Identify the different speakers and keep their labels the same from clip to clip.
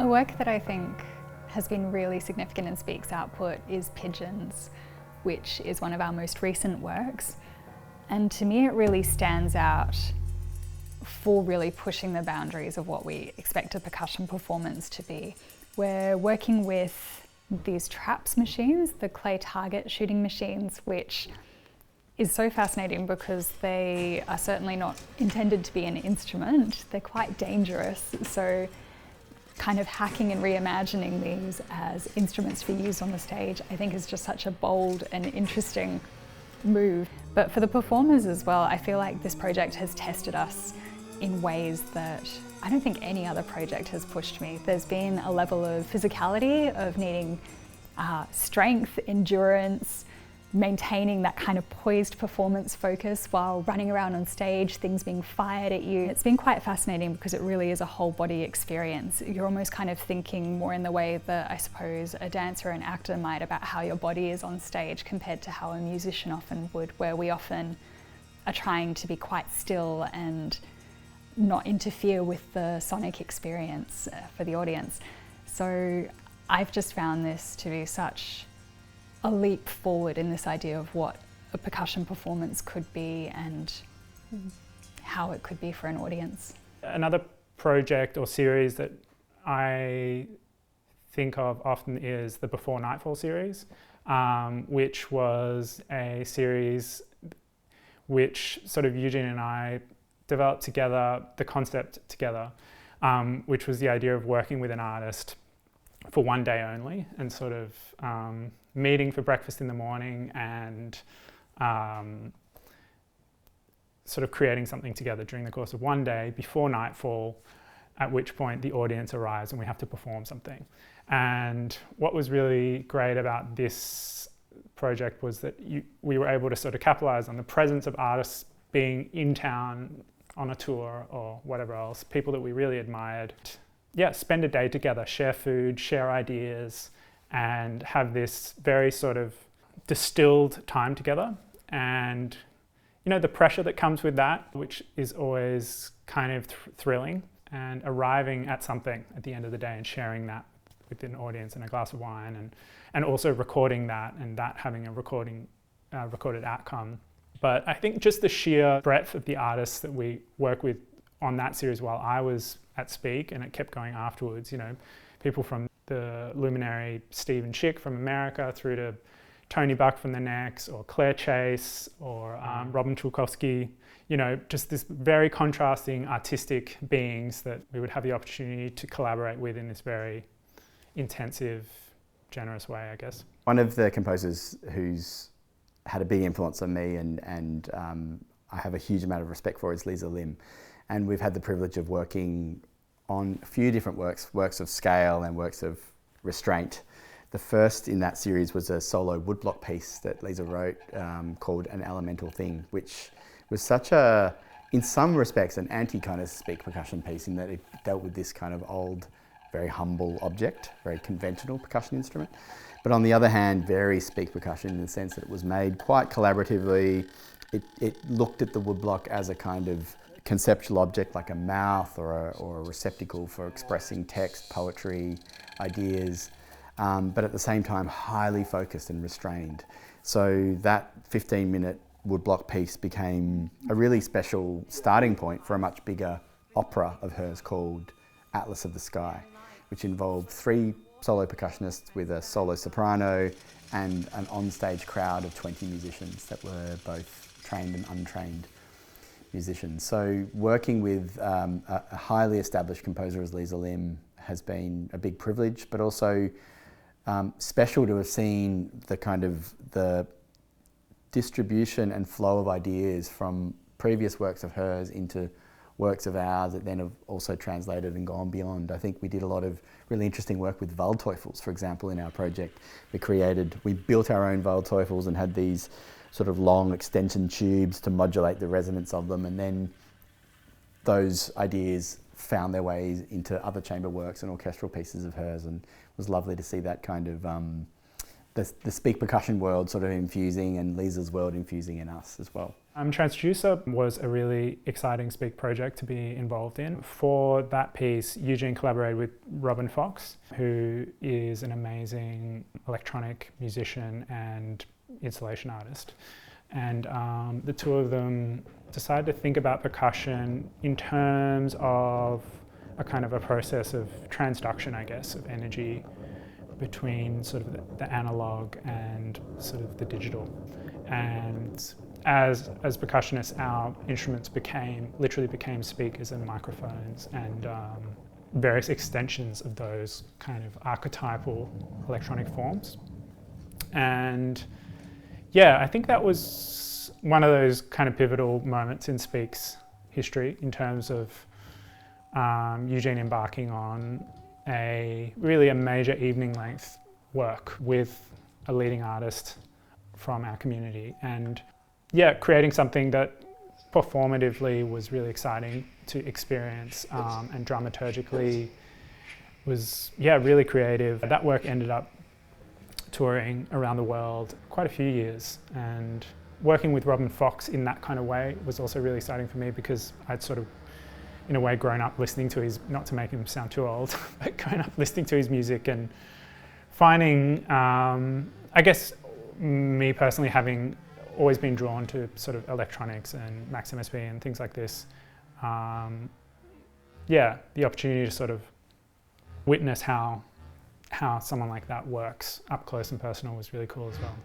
Speaker 1: A work that I think has been really significant in Speak's output is Pigeons, which is one of our most recent works. And to me it really stands out for really pushing the boundaries of what we expect a percussion performance to be. We're working with these traps machines, the clay target shooting machines, which is so fascinating because they are certainly not intended to be an instrument. They're quite dangerous. So kind of hacking and reimagining these as instruments for use on the stage, I think is just such a bold and interesting move. But for the performers as well, I feel like this project has tested us in ways that I don't think any other project has pushed me. There's been a level of physicality, of needing strength, endurance, maintaining that kind of poised performance focus while running around on stage, things being fired at you. It's been quite fascinating because it really is a whole body experience. You're almost kind of thinking more in the way that I suppose a dancer or an actor might about how your body is on stage compared to how a musician often would, where we often are trying to be quite still and not interfere with the sonic experience for the audience. So I've just found this to be such a leap forward in this idea of what a percussion performance could be and how it could be for an audience.
Speaker 2: Another project or series that I think of often is the Before Nightfall series, which was a series which sort of Eugene and I developed together, the concept together, which was the idea of working with an artist for one day only and sort of meeting for breakfast in the morning and sort of creating something together during the course of one day before nightfall, at which point the audience arrives and we have to perform something. And what was really great about this project was that we were able to sort of capitalize on the presence of artists being in town on a tour or whatever else, people that we really admired. Yeah, spend a day together, share food, share ideas, and have this very sort of distilled time together. And you know, the pressure that comes with that, which is always kind of thrilling, and arriving at something at the end of the day and sharing that with an audience and a glass of wine, and also recording that and that having a recorded outcome. But I think just the sheer breadth of the artists that we work with on that series while I was at Speak, and it kept going afterwards, you know, people from the luminary Stephen Schick from America through to Tony Buck from the Necks, or Claire Chase, or Robin Chulkowski, you know, just this very contrasting artistic beings that we would have the opportunity to collaborate with in this very intensive, generous way, I guess.
Speaker 3: One of the composers who's had a big influence on me and I have a huge amount of respect for is Liza Lim. And we've had the privilege of working on a few different works of scale and works of restraint. The first in that series was a solo woodblock piece that Liza wrote called An Elemental Thing, which was such a, in some respects, an anti-kind of Speak percussion piece in that it dealt with this kind of old, very humble object, very conventional percussion instrument. But on the other hand, very Speak percussion in the sense that it was made quite collaboratively. It looked at the woodblock as a kind of conceptual object, like a mouth or a receptacle for expressing text, poetry, ideas, but at the same time highly focused and restrained. So that 15-minute woodblock piece became a really special starting point for a much bigger opera of hers called Atlas of the Sky, which involved 3 solo percussionists with a solo soprano and an on-stage crowd of 20 musicians that were both trained and untrained musicians. So working with a highly established composer as Liza Lim has been a big privilege, but also special to have seen the kind of the distribution and flow of ideas from previous works of hers into works of ours that then have also translated and gone beyond. I think we did a lot of really interesting work with Waldteufels, for example, in our project. We built our own Waldteufels and had these sort of long extension tubes to modulate the resonance of them, and then those ideas found their ways into other chamber works and orchestral pieces of hers, and it was lovely to see that kind of the Speak Percussion world sort of infusing and Liza's world infusing in us as well.
Speaker 2: Transducer was a really exciting Speak project to be involved in. For that piece, Eugene collaborated with Robin Fox, who is an amazing electronic musician and installation artist. And the two of them decided to think about percussion in terms of a kind of a process of transduction, I guess, of energy between sort of the analog and sort of the digital. And as percussionists, our instruments literally became speakers and microphones and various extensions of those kind of archetypal electronic forms. And yeah, I think that was one of those kind of pivotal moments in Speak's history in terms of Eugene embarking on a major evening length work with a leading artist from our community, and yeah, creating something that performatively was really exciting to experience, and dramaturgically was really creative. That work ended up touring around the world quite a few years, and working with Robin Fox in that kind of way was also really exciting for me because I'd sort of in a way grown up listening to his, not to make him sound too old, but grown up listening to his music and finding, I guess me personally having always been drawn to sort of electronics and Max MSP and things like this, the opportunity to sort of witness how someone like that works up close and personal was really cool as well.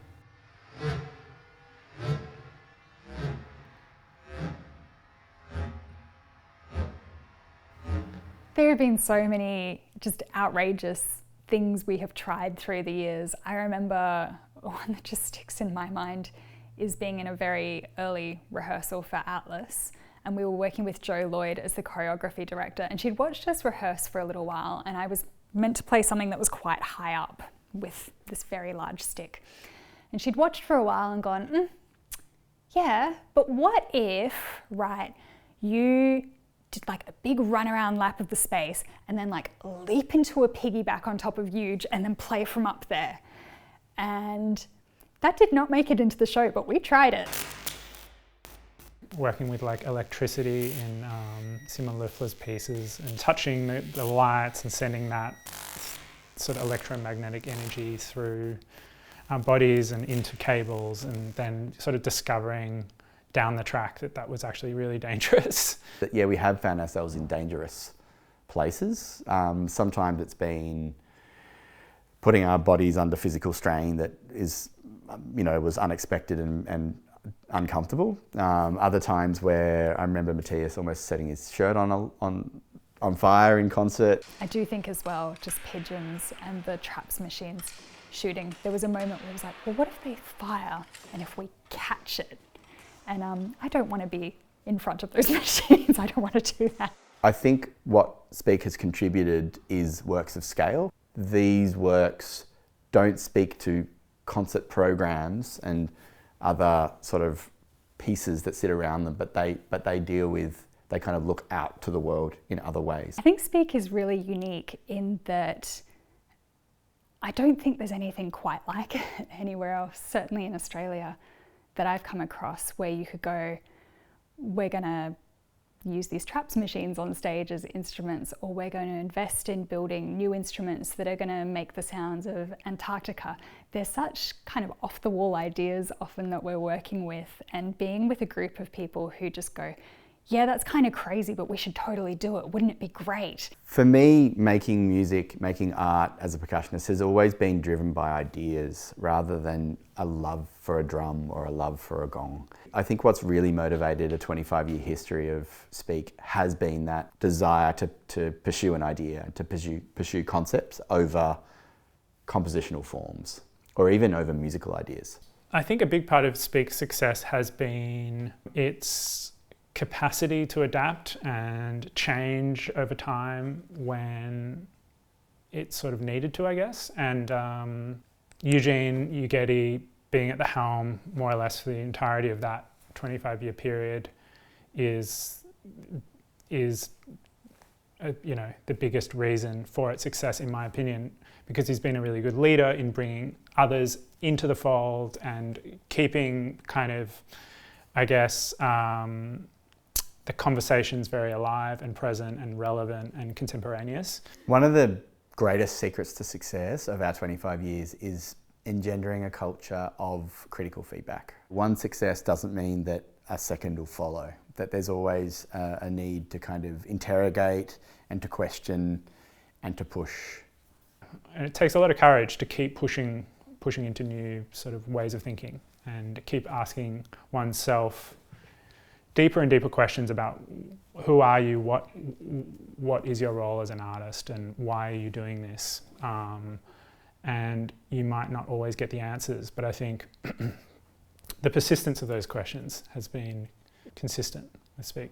Speaker 1: There have been so many just outrageous things we have tried through the years. I remember one that just sticks in my mind is being in a very early rehearsal for Atlas, and we were working with Jo Lloyd as the choreography director, and she'd watched us rehearse for a little while, and I was meant to play something that was quite high up with this very large stick. And she'd watched for a while and gone, yeah, but what if, right, you did like a big runaround lap of the space and then like leap into a piggyback on top of Huge and then play from up there. And that did not make it into the show, but we tried it.
Speaker 2: Working with like electricity in Simon Loeffler's pieces and touching the lights and sending that sort of electromagnetic energy through bodies and into cables, and then sort of discovering down the track that was actually really dangerous.
Speaker 3: Yeah, we have found ourselves in dangerous places. Sometimes it's been putting our bodies under physical strain that is, was unexpected and uncomfortable. Other times where I remember Matthias almost setting his shirt on fire in concert.
Speaker 1: I do think as well, just Pigeons and the traps machines shooting. There was a moment where it was like, well, what if they fire and if we catch it? And I don't want to be in front of those machines. I don't want to do that.
Speaker 3: I think what Speak has contributed is works of scale. These works don't speak to concert programs and other sort of pieces that sit around them, but they deal with, they kind of look out to the world in other ways.
Speaker 1: I think Speak is really unique in that I don't think there's anything quite like it anywhere else, certainly in Australia, that I've come across where you could go, we're going to use these traps machines on stage as instruments, or we're going to invest in building new instruments that are going to make the sounds of Antarctica. There's such kind of off-the-wall ideas often that we're working with, and being with a group of people who just go, yeah, that's kind of crazy, but we should totally do it. Wouldn't it be great?
Speaker 3: For me, making music, making art as a percussionist has always been driven by ideas rather than a love for a drum or a love for a gong. I think what's really motivated a 25-year history of Speak has been that desire to pursue an idea, to pursue concepts over compositional forms, or even over musical ideas.
Speaker 2: I think a big part of Speak's success has been its capacity to adapt and change over time when it sort of needed to, I guess. And Eugene Ughetti being at the helm more or less for the entirety of that 25-year period is the biggest reason for its success, in my opinion, because he's been a really good leader in bringing others into the fold and keeping kind of, I guess, the conversations very alive and present and relevant and contemporaneous.
Speaker 3: One of the greatest secrets to success of our 25 years is engendering a culture of critical feedback. One success doesn't mean that a second will follow, that there's always a need to kind of interrogate and to question and to push.
Speaker 2: And it takes a lot of courage to keep pushing into new sort of ways of thinking and keep asking oneself deeper and deeper questions about who are you, what is your role as an artist, and why are you doing this? And you might not always get the answers, but I think the persistence of those questions has been consistent with Speak.